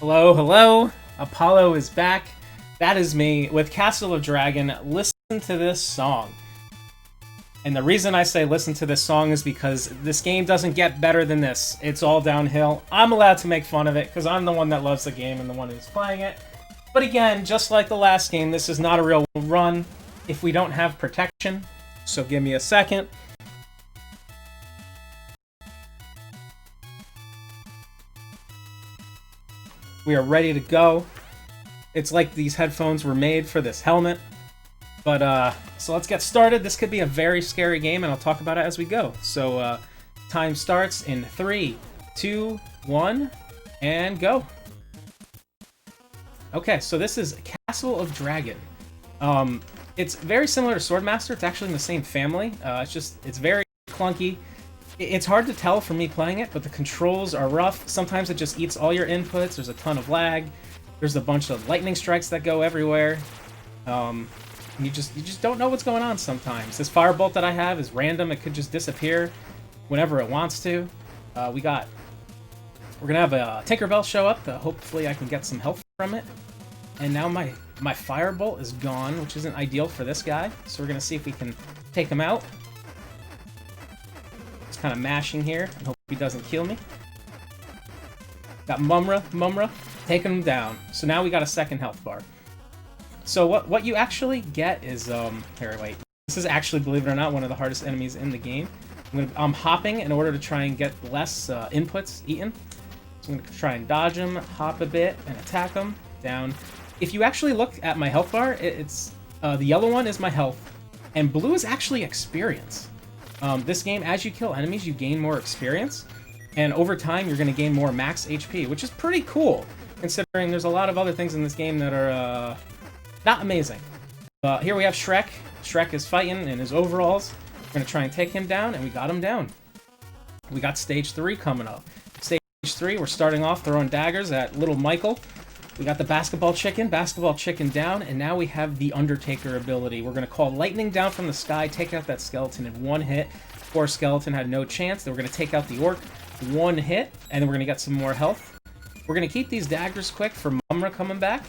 Hello, hello. Apollo is back. That is me with Castle of Dragon. Listen to this song. And the reason I say listen to this song is because this game doesn't get better than this. It's all downhill. I'm allowed to make fun of it because I'm the one that loves the game and the one who's playing it. But again, just like the last game, this is not a real run if we don't have protection. So give me a second. We are ready to go. It's like these headphones were made for this helmet. But, so let's get started. This could be a very scary game, and I'll talk about it as we go. So, time starts in 3, 2, 1, and go. Okay, so this is Castle of Dragon. It's very similar to Swordmaster. It's actually in the same family. It's very clunky. It's hard to tell from me playing it, but the controls are rough. Sometimes it just eats all your inputs. There's a ton of lag. There's a bunch of lightning strikes that go everywhere. You just don't know what's going on sometimes. This firebolt that I have is random. It could just disappear whenever it wants to. We're gonna have a Tinkerbell show up. Hopefully I can get some health from it. And now my firebolt is gone, which isn't ideal for this guy. So we're gonna see if we can take him out. Just kind of mashing here and hope he doesn't kill me. Got Mumra, taking him down. So now we got a second health bar. So what you actually get is here, wait. This is actually, believe it or not, one of the hardest enemies in the game. I'm hopping in order to try and get less inputs eaten. So I'm gonna try and dodge him, hop a bit, and attack him down. If you actually look at my health bar, it's the yellow one is my health, and blue is actually experience. This game, as you kill enemies, you gain more experience, and over time you're gonna gain more max HP, which is pretty cool, considering there's a lot of other things in this game that are not amazing. Here we have Shrek. Shrek is fighting in his overalls. We're going to try and take him down, and we got him down. We got stage 3 coming up. Stage 3, we're starting off throwing daggers at little Michael. We got the basketball chicken down, and now we have the Undertaker ability. We're going to call lightning down from the sky, take out that skeleton in one hit. Poor skeleton had no chance. Then we're going to take out the orc, one hit, and then we're going to get some more health. We're going to keep these daggers quick for Mumra coming back.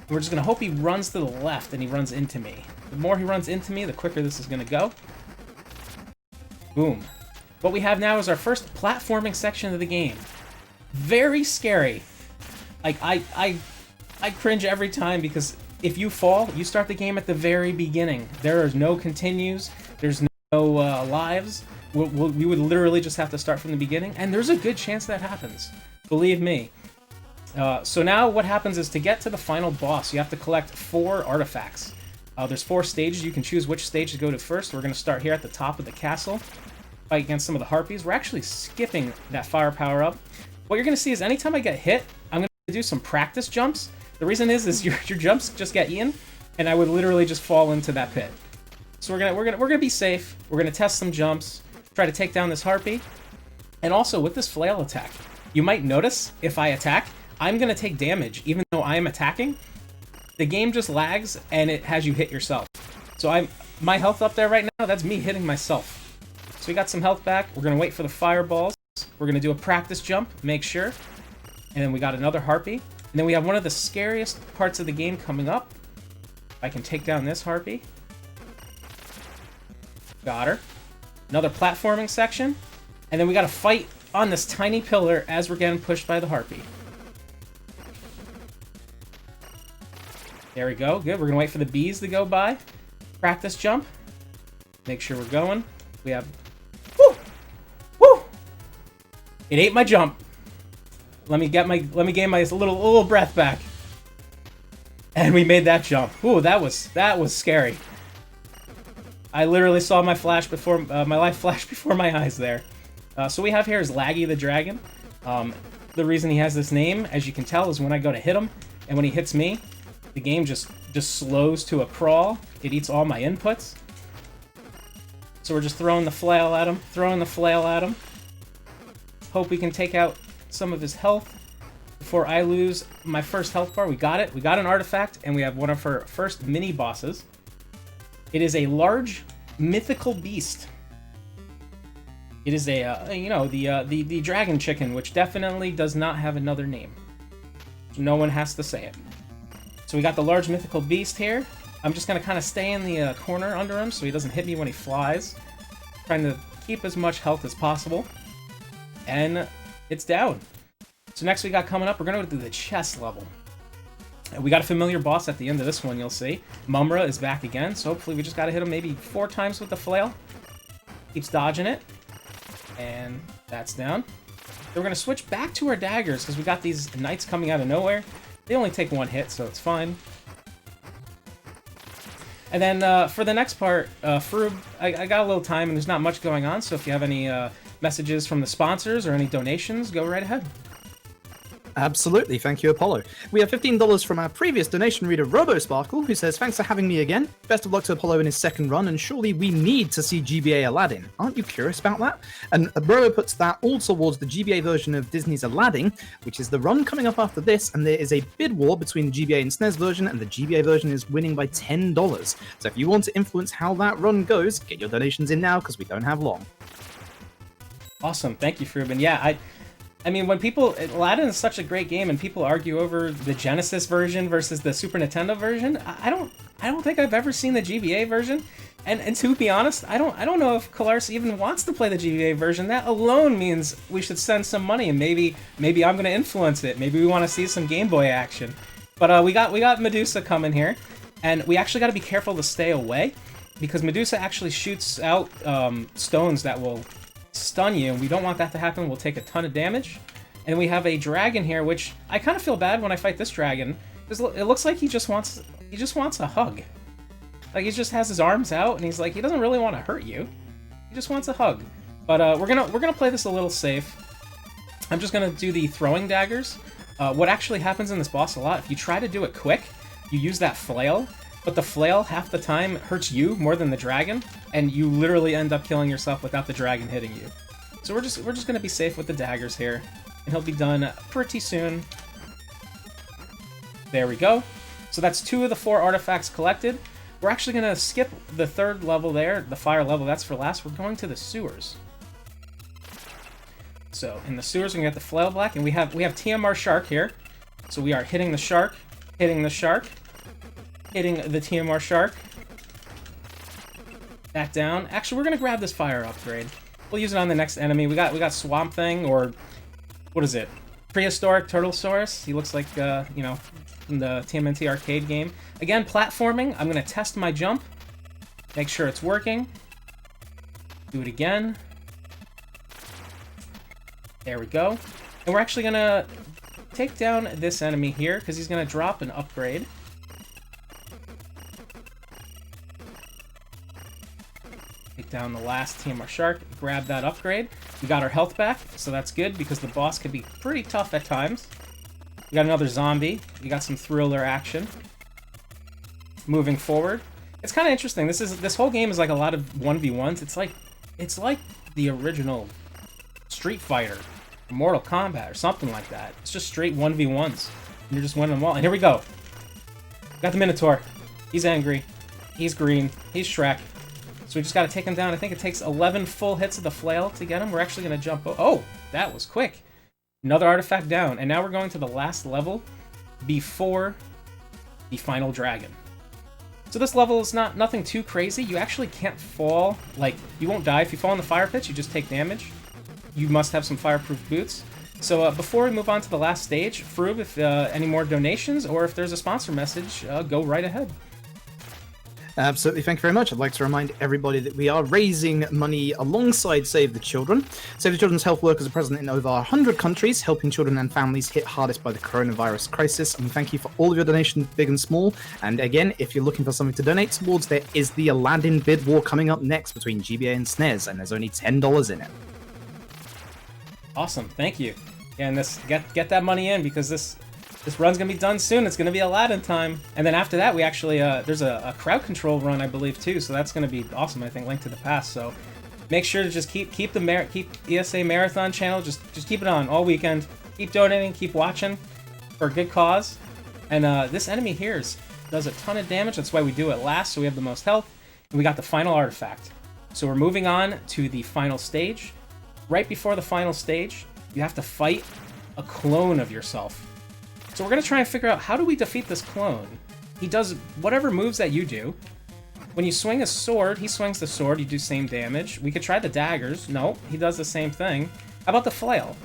We're just going to hope he runs to the left and he runs into me. The more he runs into me, the quicker this is going to go. Boom. What we have now is our first platforming section of the game. Very scary. Like, I cringe every time because if you fall, you start the game at the very beginning. There is no continues. There's no lives. We would literally just have to start from the beginning, and there's a good chance that happens. Believe me. So now what happens is to get to the final boss, you have to collect 4 artifacts. There's 4 stages. You can choose which stage to go to first. We're going to start here at the top of the castle, fight against some of the harpies. We're actually skipping that firepower up. What you're going to see is anytime I get hit, I'm going to do some practice jumps. The reason is your jumps just get eaten, and I would literally just fall into that pit. So we're gonna be safe. We're going to test some jumps, try to take down this harpy, and also with this flail attack, you might notice if I attack, I'm going to take damage, even though I am attacking. The game just lags, and it has you hit yourself. So my health up there right now, that's me hitting myself. So we got some health back. We're going to wait for the fireballs. We're going to do a practice jump, make sure. And then we got another harpy. And then we have one of the scariest parts of the game coming up. I can take down this harpy. Got her. Another platforming section. And then we got to fight on this tiny pillar as we're getting pushed by the harpy. There we go. Good. We're going to wait for the bees to go by. Practice jump. Make sure we're going. We have... Woo! Woo! It ate my jump. Let me gain my little breath back. And we made that jump. Ooh, that was scary. I literally saw my life flash before my eyes there. So we have here is Laggy the Dragon. The reason he has this name, as you can tell, is when I go to hit him, and when he hits me, the game just slows to a crawl. It eats all my inputs. So we're just throwing the flail at him, Hope we can take out some of his health before I lose my first health bar. We got it. We got an artifact, and we have one of our first mini bosses. It is a large mythical beast. It is a, the dragon chicken, which definitely does not have another name. No one has to say it. So we got the large mythical beast here. I'm just going to kind of stay in the corner under him so he doesn't hit me when he flies. Trying to keep as much health as possible. And it's down. So next we got coming up, we're going to go to the chess level. And we got a familiar boss at the end of this one, you'll see. Mumra is back again, so hopefully we just got to hit him maybe 4 times with the flail. Keeps dodging it. And that's down. So we're going to switch back to our daggers because we got these knights coming out of nowhere. They only take 1 hit, so it's fine. And then for the next part, Froob, I got a little time and there's not much going on, so if you have any messages from the sponsors or any donations, go right ahead. Absolutely, thank you, Apollo. We have $15 from our previous donation reader, RoboSparkle, who says, thanks for having me again. Best of luck to Apollo in his second run, and surely we need to see GBA Aladdin. Aren't you curious about that? And Robo puts that all towards the GBA version of Disney's Aladdin, which is the run coming up after this, and there is a bid war between the GBA and SNES version, and the GBA version is winning by $10. So if you want to influence how that run goes, get your donations in now, because we don't have long. Awesome, thank you, Froob. And yeah, I mean, when people... Aladdin is such a great game, and people argue over the Genesis version versus the Super Nintendo version. I don't think I've ever seen the GBA version, and to be honest, I don't know if Kolaris even wants to play the GBA version. That alone means we should send some money, and maybe I'm going to influence it. Maybe we want to see some Game Boy action. But we got Medusa coming here, and we actually got to be careful to stay away, because Medusa actually shoots out stones that will stun you, and we don't want that to happen. We'll take a ton of damage. And we have a dragon here, which I kind of feel bad when I fight this dragon, because it looks like he just wants a hug. Like, he just has his arms out, and he's like, he doesn't really want to hurt you. He just wants a hug. But we're gonna play this a little safe. I'm just gonna do the throwing daggers. What actually happens in this boss a lot, if you try to do it quick, you use that flail, but the flail half the time hurts you more than the dragon, and you literally end up killing yourself without the dragon hitting you. So we're just gonna be safe with the daggers here, and he'll be done pretty soon. There we go. So that's 2 of the 4 artifacts collected. We're actually gonna skip the 3rd level there, the fire level, that's for last. We're going to the sewers. So in the sewers, we get the flail black, and we have TMR shark here. So we are hitting the shark, hitting the shark, hitting the TMR shark. That down. Actually, we're gonna grab this fire upgrade. We'll use it on the next enemy. We got Swamp Thing, or what is it? Prehistoric Turtlesaurus. He looks like you know, from the TMNT arcade game. Again, platforming. I'm gonna test my jump. Make sure it's working. Do it again. There we go. And we're actually gonna take down this enemy here, because he's gonna drop an upgrade. Take down the last TMR Shark, grab that upgrade. We got our health back, so that's good, because the boss can be pretty tough at times. We got another zombie. We got some thriller action. Moving forward. It's kind of interesting. This whole game is like a lot of 1v1s. It's like the original Street Fighter, or Mortal Kombat, or something like that. It's just straight 1v1s. And you're just winning them all. And here we go. Got the Minotaur. He's angry. He's green. He's Shrek. So we just got to take him down. I think it takes 11 full hits of the flail to get him. We're actually going to jump... Oh, that was quick. Another artifact down. And now we're going to the last level before the final dragon. So this level is nothing too crazy. You actually can't fall. Like, you won't die if you fall in the fire pits. You just take damage. You must have some fireproof boots. So before we move on to the last stage, Froob, if any more donations or if there's a sponsor message, go right ahead. Absolutely, thank you very much. I'd like to remind everybody that we are raising money alongside Save the Children. Save the Children's health workers are present in over 100 countries, helping children and families hit hardest by the coronavirus crisis. And we thank you for all of your donations, big and small. And again, if you're looking for something to donate towards, there is the Aladdin bid war coming up next between GBA and SNES, and there's only $10 in it. Awesome, thank you. Yeah, and get that money in, because this run's gonna be done soon. It's gonna be Aladdin time, and then after that, we actually there's a crowd control run, I believe, too. So that's gonna be awesome. I think Link to the Past. So make sure to just keep ESA Marathon channel. Just keep it on all weekend. Keep donating. Keep watching for a good cause. And this enemy here does a ton of damage. That's why we do it last, so we have the most health. And we got the final artifact. So we're moving on to the final stage. Right before the final stage, you have to fight a clone of yourself. So So we're gonna try and figure out how do we defeat this clone. He does whatever moves that you do. When you swing a sword, he swings the sword, you do same damage. We could try the daggers. No, he does the same thing. How about the flail?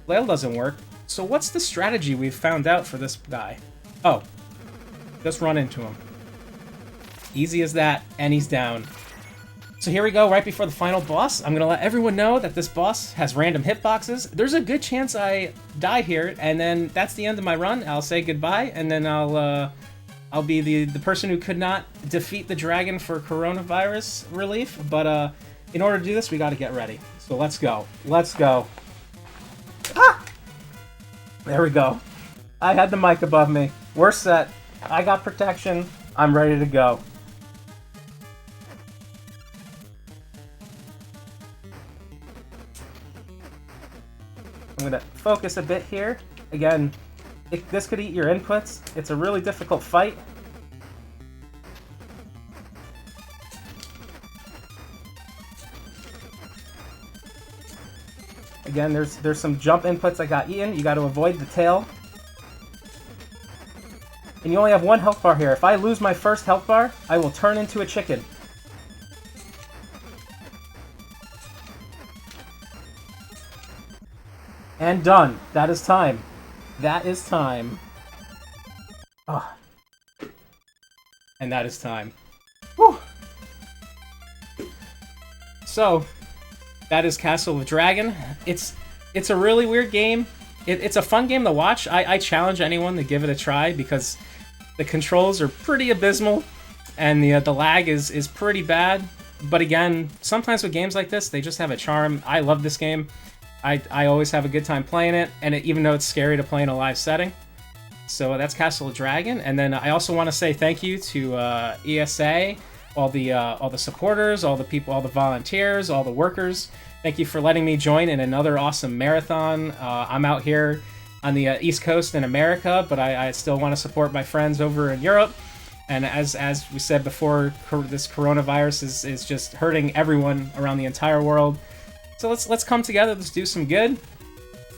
Flail doesn't work. So what's the strategy we've found out for this guy? Oh, just run into him. Easy as that, and he's down. So here we go, right before the final boss. I'm gonna let everyone know that this boss has random hitboxes. There's a good chance I die here, and then that's the end of my run. I'll say goodbye, and then I'll be the person who could not defeat the dragon for coronavirus relief. But in order to do this, we gotta get ready. So let's go. Let's go. Ah! There we go. I had the mic above me. We're set. I got protection. I'm ready to go. I'm gonna focus a bit here. Again, this could eat your inputs. It's a really difficult fight. Again, there's some jump inputs that got eaten. You got to avoid the tail. And you only have one health bar here. If I lose my first health bar, I will turn into a chicken. And done. That is time. That is time. Oh. And that is time. Whew. So, that is Castle of Dragon. It's a really weird game. It's a fun game to watch. I challenge anyone to give it a try because the controls are pretty abysmal and the lag is pretty bad. But again, sometimes with games like this, they just have a charm. I love this game. I always have a good time playing it, and even though it's scary to play in a live setting. So that's Castle of Dragon, and then I also want to say thank you to ESA, all the supporters, all the people, all the volunteers, all the workers. Thank you for letting me join in another awesome marathon. I'm out here on the East Coast in America, but I still want to support my friends over in Europe. And as we said before, this coronavirus is just hurting everyone around the entire world. So let's come together. Let's do some good.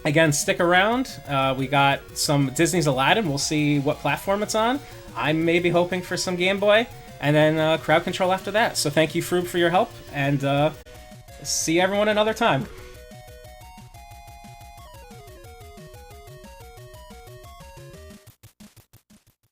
Again, stick around. We got some Disney's Aladdin. We'll see what platform it's on. I'm maybe hoping for some Game Boy, and then Crowd Control after that. So thank you, Froob, for your help, and see everyone another time.